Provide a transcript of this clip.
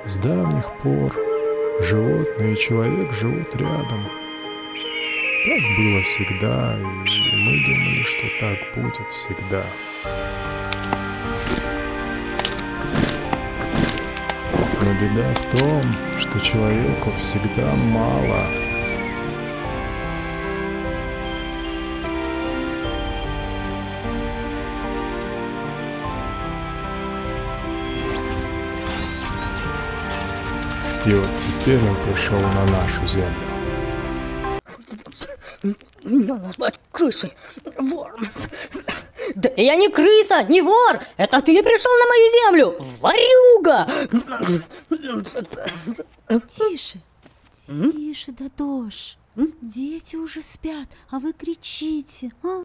С давних пор животные и человек живут рядом. Так было всегда, и мы думали, что так будет всегда. Но беда в том, что человеку всегда мало. И вот теперь он пришел на нашу землю. Меня назвать крысой, вором. Да я не крыса, не вор! Это ты пришел на мою землю, ворюга! Тише, тише, Дадош. Дети уже спят, а вы кричите.